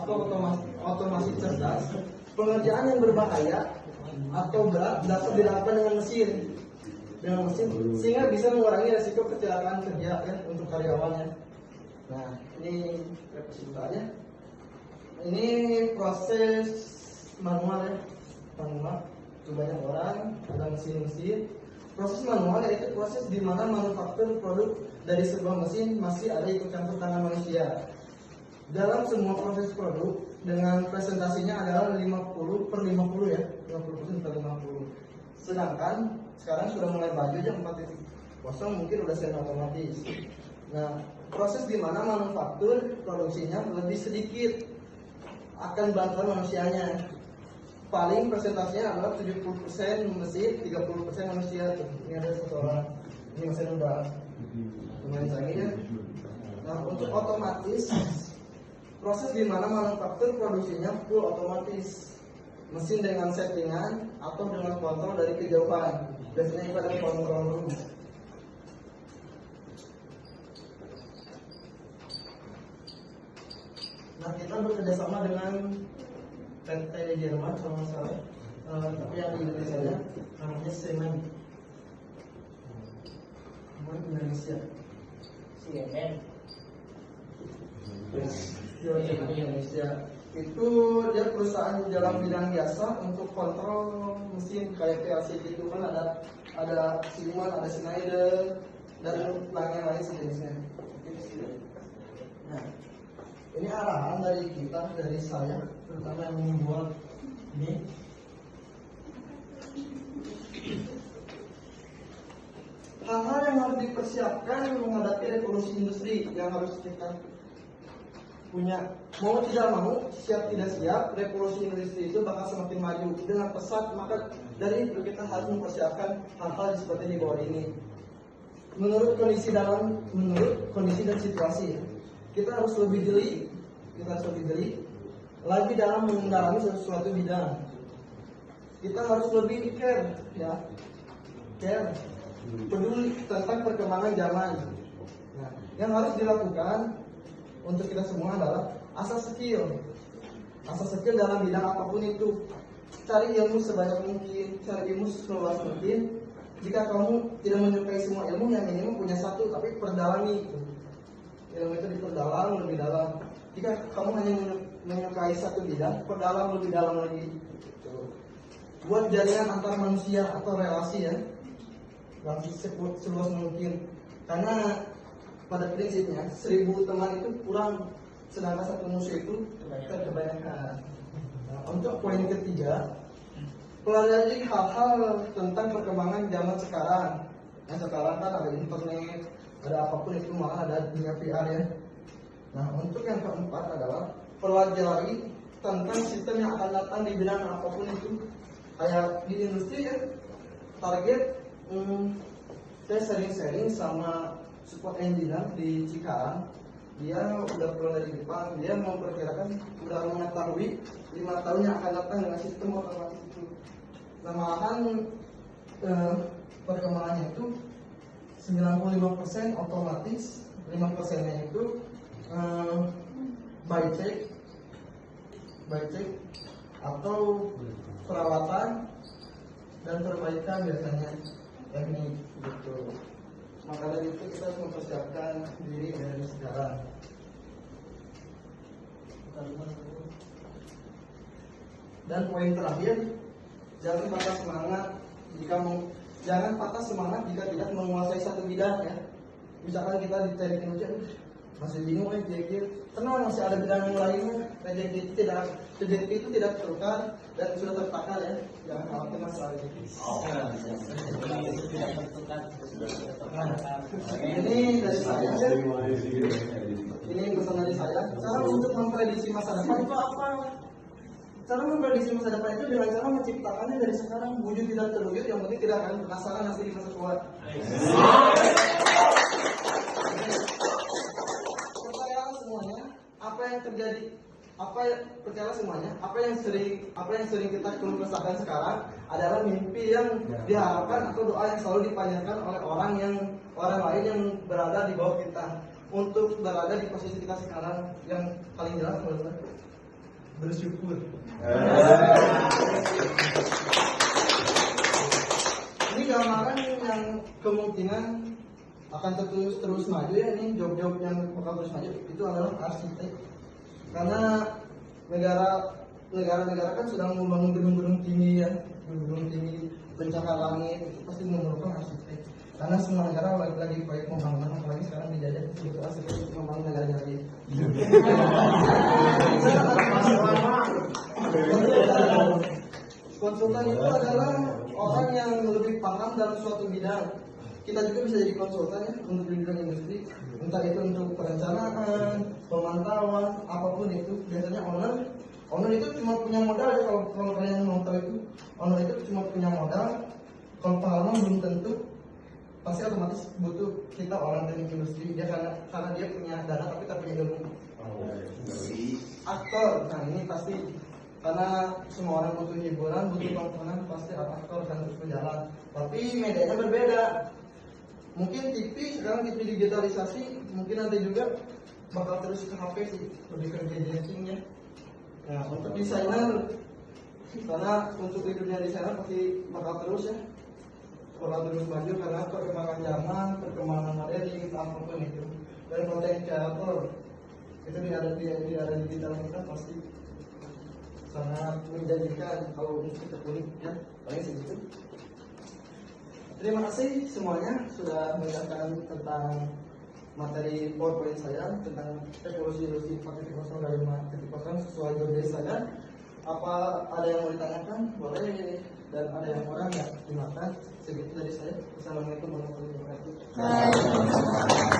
atau otomasi cerdas, pengerjaan yang berbahaya atau berat dapat dilakukan dengan mesin, sehingga bisa mengurangi resiko kecelakaan kerja ya untuk karyawannya. Nah, ini representasinya. Ini proses manual ya, manual. Itu banyak orang, ada mesin-mesin. Proses manual yaitu proses di mana manufaktur produk dari sebuah mesin masih ada ikut campur tangan manusia. Dalam semua proses produk dengan presentasinya adalah 50/50 ya, 50% per 50. Sedangkan sekarang sudah mulai maju jam 4.0 mungkin udah semi otomatis. Nah, proses di mana manufaktur produksinya lebih sedikit akan bantuan manusianya. Paling presentasinya adalah 70% mesin, 30% manusia tuh. Ini ada satu orang. Ini mesin udah lumayan canggih ya. Nah, untuk otomatis proses di mana manufaktur produksinya full otomatis. Mesin dengan settingan atau dengan kontrol dari kejauhan. Biasanya pada kontrol room. Nah, kita bekerjasama dengan PT Jerman kalau nggak salah, tapi yang di Indonesia nya namanya Semen. Indonesia. CNN. Indonesia. Itu dia perusahaan dalam bidang jasa untuk kontrol mesin kayak PLC gitu kan, ada Siemens, ada Schneider dan lain-lain sejenisnya. Nah, ini arahan dari kita, dari saya, terutama yang membuat ini. Hal-hal yang harus dipersiapkan menghadapi revolusi industri yang harus kita punya. Mau tidak mau, siap tidak siap, revolusi industri itu bakal semakin maju dengan pesat. Maka dari itu kita harus mempersiapkan hal-hal seperti di bawah ini. Menurut kondisi dan situasi, kita harus lebih jeli, lagi dalam mendalami sesuatu bidang. Kita harus lebih care, peduli tentang perkembangan zaman. Nah, yang harus dilakukan untuk kita semua adalah asah skill dalam bidang apapun itu. Cari ilmu sebanyak mungkin, cari ilmu seluas mungkin. Jika kamu tidak menyukai semua ilmu, yang minimum punya satu, tapi perdalami itu. Ilmu itu diperdalam lebih dalam. Jika kamu hanya menyukai satu bidang, perdalam lebih dalam lagi. Buat jaringan antar manusia atau relasi ya, seluas mungkin. Karena pada prinsipnya 1000 teman itu kurang, sedangkan satu musuh itu kebanyakan. Nah, untuk poin ketiga, pelajari hal-hal tentang perkembangan zaman sekarang. Yang sekarang kan ada internet, ada apapun itu, malah ada dunia VR ya. Nah, untuk yang keempat adalah pelajari tentang sistem yang akan datang di bidang apapun itu. Kayak di industri ya, target saya sering-sering sama support engineer di Cikarang. Dia udah pulang dari Jepang, dia memperkirakan udah mengetahui 5 tahun yang akan datang dengan sistem otomatis itu. Nah, malahan perkembangannya itu 95% otomatis, 5%-nya itu by check atau perawatan dan perbaikan biasanya teknik gitu. Maka dari itu kita harus mempersiapkan diri dari sekarang. Dan poin terakhir, jangan patah semangat jika tidak menguasai satu bidang ya. Misalkan kita di teknik hujan masih bingung kira-kira, tenang, masih ada bidang yang lainnya. Rezeki itu tidak tertukar dan sudah tertakar ya. Jangan khawatir masalah rezeki. Ini dari saya. Ini pesan dari saya. Cara untuk memprediksi masa depan itu apa? Cara memprediksi masa depan itu dengan cara menciptakannya dari sekarang. Wujud tidak terwujud, yang penting tidak akan penasaran nanti di masa tua. Percayalah semuanya, apa yang terjadi, percayalah semuanya, apa yang sering kita keluh kesahkan sekarang adalah mimpi yang diharapkan atau doa yang selalu dipanjatkan oleh orang lain yang berada di bawah kita untuk berada di posisi kita sekarang. Yang paling jelas menurut saya, bersyukur. Ini gambaran yang kemungkinan akan terus maju ya, ini job-job yang bakal terus maju itu adalah arsitek. Karena negara-negara kan sedang membangun gedung-gedung tinggi ya, gedung-gedung tinggi pencakar langit, itu pasti memerlukan arsitek. Karena semua negara lagi proyek pembangunan, apalagi sekarang dijajah itu arsitek untuk membangun negaranya lagi. Konsultan itu adalah orang yang lebih paham dalam suatu bidang. Kita juga bisa jadi konsultan ya untuk di bidang industri, entah itu untuk perencanaan, pemantauan, apapun itu. Biasanya owner itu cuma punya modal ya, kalau kalian mau tahu itu, owner itu cuma punya modal. Kalau pengalaman belum tentu, pasti otomatis butuh kita orang teknik industri dia karena dia punya dana tapi tak punya ilmu. Aktor, nah ini pasti karena semua orang butuh hiburan, butuh tontonan, pasti aktor akan terus berjalan. Tapi medianya berbeda. Mungkin TV sekarang TV digitalisasi, mungkin nanti juga bakal terus ke HP sih, lebih ke gadgeting ya. Nah untuk desainer, karena untuk hidupnya desainer pasti bakal terus ya, bakal terus maju karena perkembangan zaman, perkembangan modeling, apapun itu. Dan konten kreator itu di era digital kita pasti sangat menjanjikan kalau untuk kita kulik ya, paling segitu. Terima kasih semuanya sudah mendengarkan tentang materi PowerPoint saya tentang teknologi industri 4.0 dari 5.0 sesuai job desk saya. Apa ada yang mau ditanyakan? Boleh. Dan ada yang kurang ya? Terima kasih. Segitu dari saya. Assalamualaikum warahmatullahi wabarakatuh.